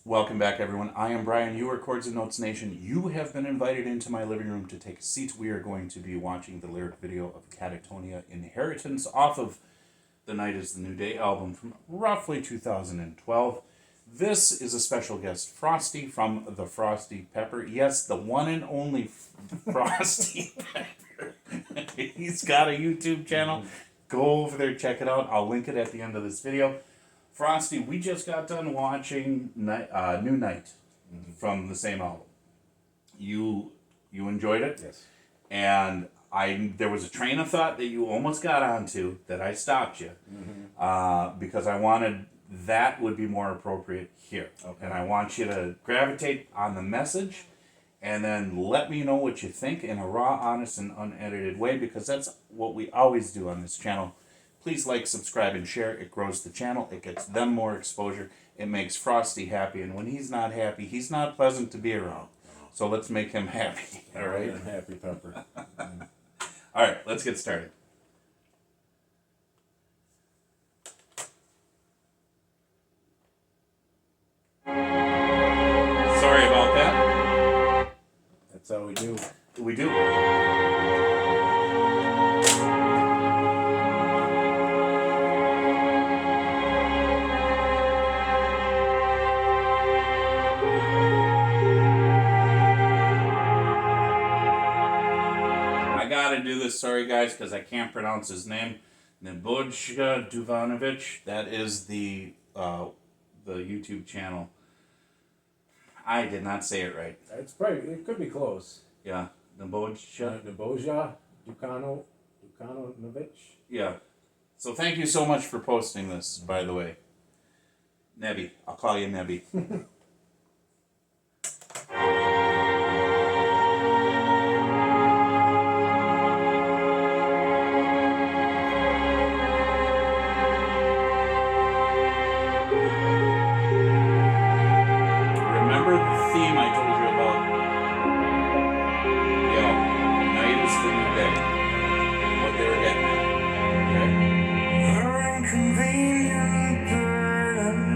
Welcome back, everyone. I am Brian. You are Chords and Notes Nation. You have been invited into my living room to take a seat. We are going to be watching the lyric video of Katatonia Inheritance off of The Night is the New Day album from roughly 2012. This is a special guest, Frosty from the Frosty Pepper. Yes, the one and only Frosty Pepper. He's got a YouTube channel. Go over there, check it out. I'll link it at the end of this video. Frosty, we just got done watching New Night from the same album. You enjoyed it? Yes. And there was a train of thought that you almost got onto that I stopped you because I wanted that would be more appropriate here. Okay. And I want you to gravitate on the message and then let me know what you think in a raw, honest, and unedited way, because that's what we always do on this channel. Please like, subscribe, and share. It grows the channel. It gets them more exposure. It makes Frosty happy. And when he's not happy, he's not pleasant to be around. So let's make him happy. All right? I'm happy, Pepper. All right, let's get started. Sorry about that. That's how we do. We do. I gotta do this, sorry guys, because I can't pronounce his name. Nebojka Duvanovic. That is the YouTube channel. I did not say it right. It's probably, it could be close. Yeah, Nebojka. Nebojka Dukanovic. Yeah. So thank you so much for posting this, by the way. Nebby. I'll call you Nebby. Remember the theme I told you about? Yeah. Night is the new day. What they were getting at. Okay? Her inconvenient burden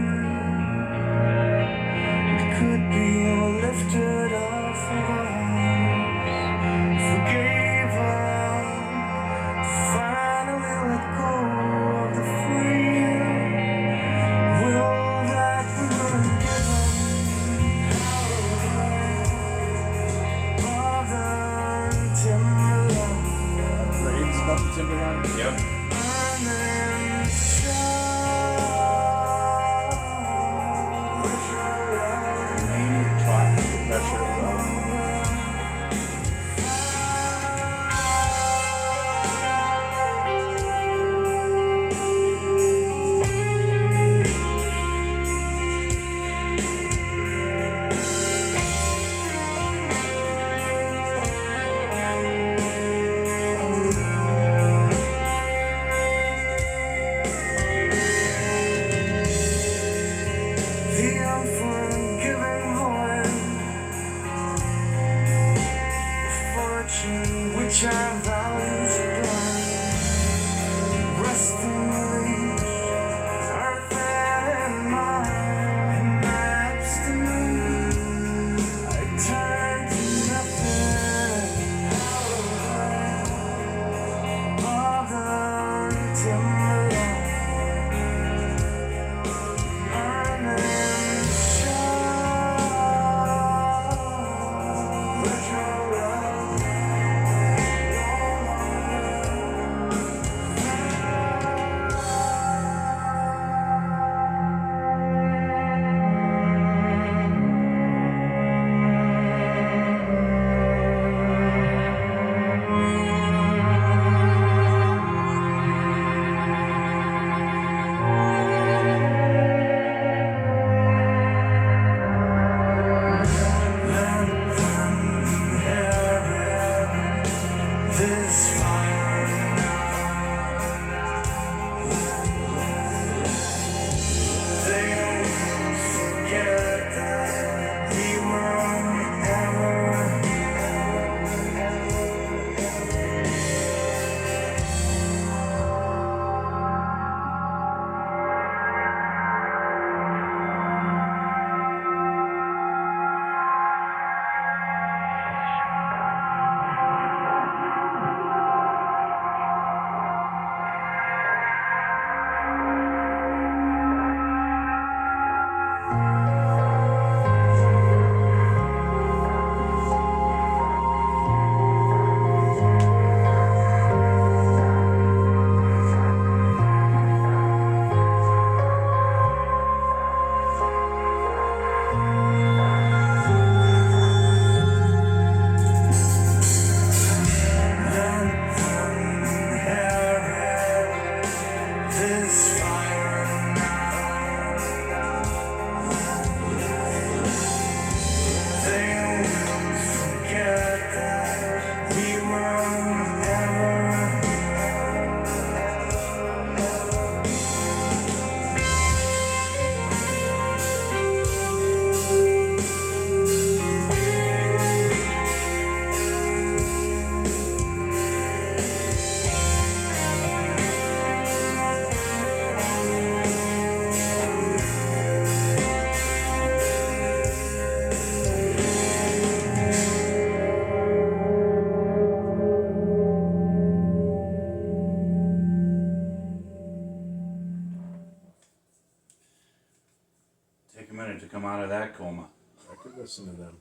Take a minute to come out of that coma. I could listen to them.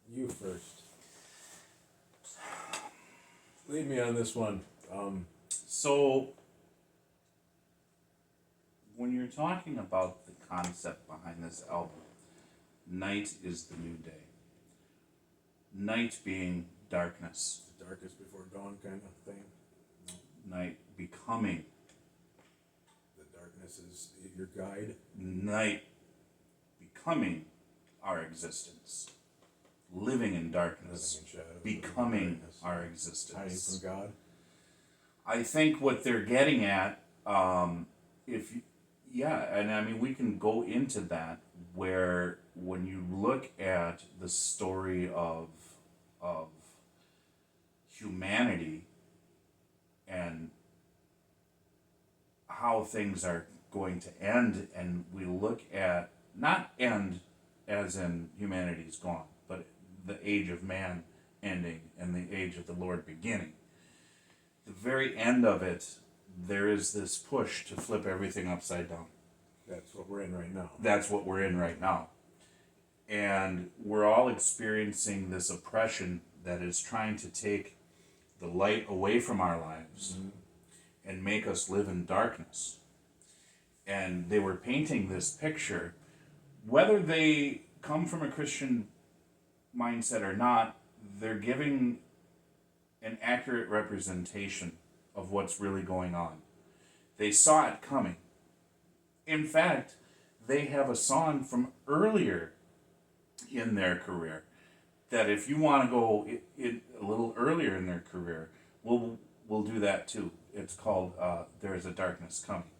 You first. Lead me on this one. So, when you're talking about the concept behind this album, night is the new day. Night being darkness. The darkest before dawn kind of thing. Night becoming. The darkness is your guide. Night becoming our existence. Living in darkness. Living in shadows, Becoming darkness. our Hiding existence. from God. I think what they're getting at, and I mean, we can go into that where when you look at the story of humanity and how things are going to end, and we look at, not end as in humanity's gone, but the age of man ending and the age of the Lord beginning. The very end of it, there is this push to flip everything upside down. That's what we're in right now. That's what we're in right now. And we're all experiencing this oppression that is trying to take the light away from our lives and make us live in darkness. And they were painting this picture, whether they come from a Christian mindset or not, they're giving an accurate representation of what's really going on. They saw it coming. In fact, they have a song from earlier in their career that if you want to go a little earlier in their career, we'll do that too. It's called There's a Darkness Coming.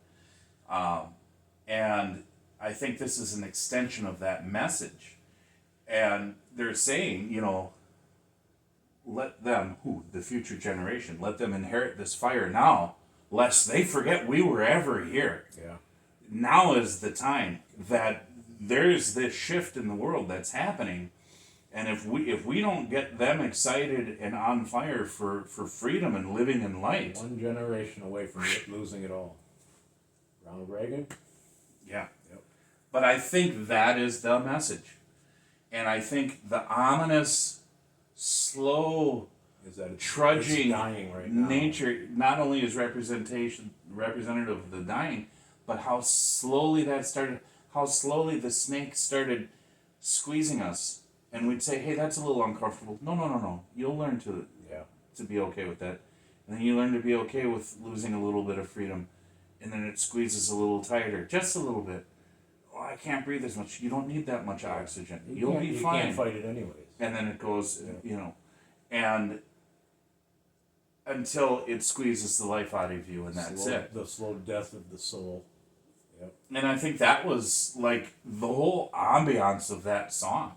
And I think this is an extension of that message. And they're saying, let them, the future generation, let them inherit this fire now, lest they forget we were ever here. Yeah. Now is the time that there's this shift in the world that's happening, and if we don't get them excited and on fire for freedom and living in light, One generation away from losing it all. Ronald Reagan? yeah. Yep. But I think that is the message, and I think the ominous, slow, Is that it's trudging dying right now. nature not only is representative of the dying, but how slowly how slowly the snake started squeezing us, and we'd say, hey, that's a little uncomfortable. No, you'll learn to be okay with that, and then you learn to be okay with losing a little bit of freedom, and then it squeezes a little tighter, just a little bit. Oh, I can't breathe as much. You don't need that much oxygen. You'll be fine. You can't fight it anyways. And then it goes, and until it squeezes the life out of you, and that's it. The slow death of the soul. Yep. And I think that was like the whole ambiance of that song.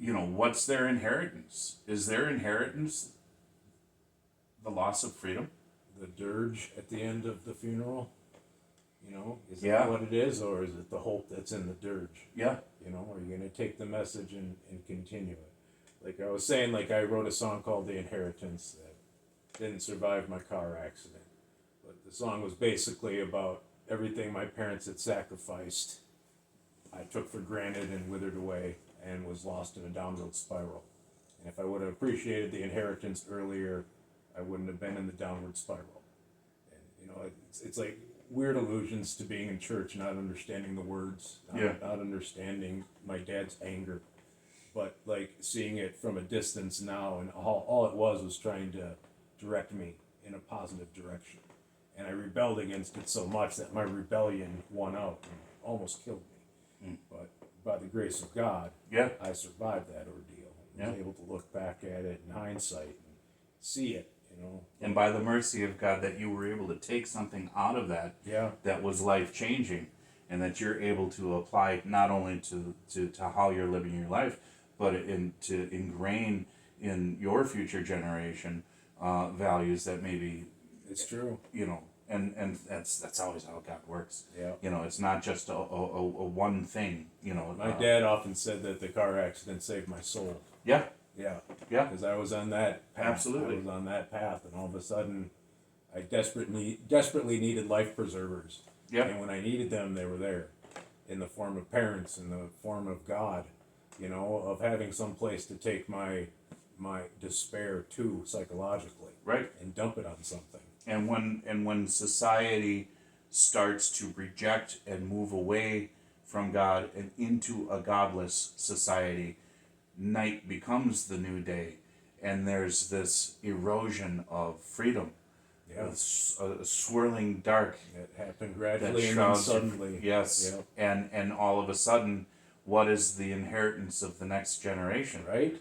Mm-hmm. What's their inheritance? Is their inheritance the loss of freedom? The dirge at the end of the funeral. Is Yeah. that what it is, or is it the hope that's in the dirge? Yeah. Are you going to take the message and continue it? Like I was saying, I wrote a song called The Inheritance that didn't survive my car accident. But the song was basically about everything my parents had sacrificed, I took for granted and withered away and was lost in a downward spiral. And if I would have appreciated the inheritance earlier, I wouldn't have been in the downward spiral. And, it's like weird allusions to being in church, not understanding the words, not understanding my dad's anger, but seeing it from a distance now, and all it was trying to direct me in a positive direction. And I rebelled against it so much that my rebellion won out and almost killed me. But by the grace of God, I survived that ordeal. I was able to look back at it in hindsight and see it, And by the mercy of God, that you were able to take something out of that that was life-changing, and that you're able to apply not only to how you're living your life, but to ingrain in your future generation values that maybe... It's true. And that's always how God works. Yeah. It's not just a one thing. My dad often said that the car accident saved my soul. Yeah. Yeah. Yeah. Because I was on that path. Absolutely. I was on that path, and all of a sudden, I desperately needed life preservers. Yeah. And when I needed them, they were there, in the form of parents, in the form of God, of having some place to take my despair to psychologically, Right. and dump it on something. And when society starts to reject and move away from God and into a godless society, night becomes the new day, and there's this erosion of freedom. Yeah. A swirling dark It happened that gradually and then shrouds suddenly. yes, Yep. and all of a sudden, what is the inheritance of the next generation? Right?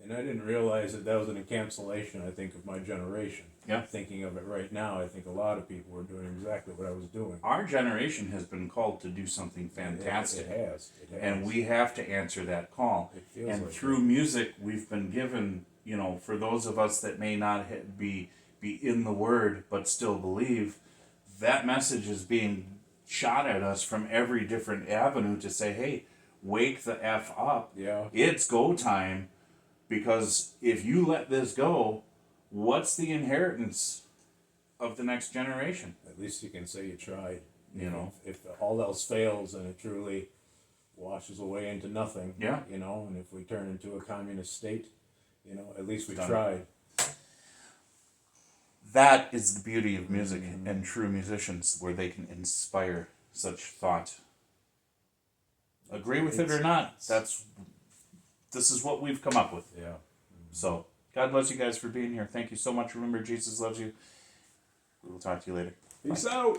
And I didn't realize that was an encapsulation, I think, of my generation. Yeah. Thinking of it right now, I think a lot of people were doing exactly what I was doing. Our generation has been called to do something fantastic. It has. And we have to answer that call. It feels And like through music, we've been given, for those of us that may not be in the Word but still believe, that message is being shot at us from every different avenue to say, hey, wake the F up. Yeah. It's go time, because if you let this go, what's the inheritance of the next generation? At least you can say you tried. If If all else fails and it truly washes away into nothing. Yeah. And if we turn into a communist state, at least we Done. tried. that is the beauty of music and true musicians, where they can inspire such thought. Agree with it or not, this is what we've come up with. Yeah. So, God bless you guys for being here. Thank you so much. Remember, Jesus loves you. We will talk to you later. Peace out.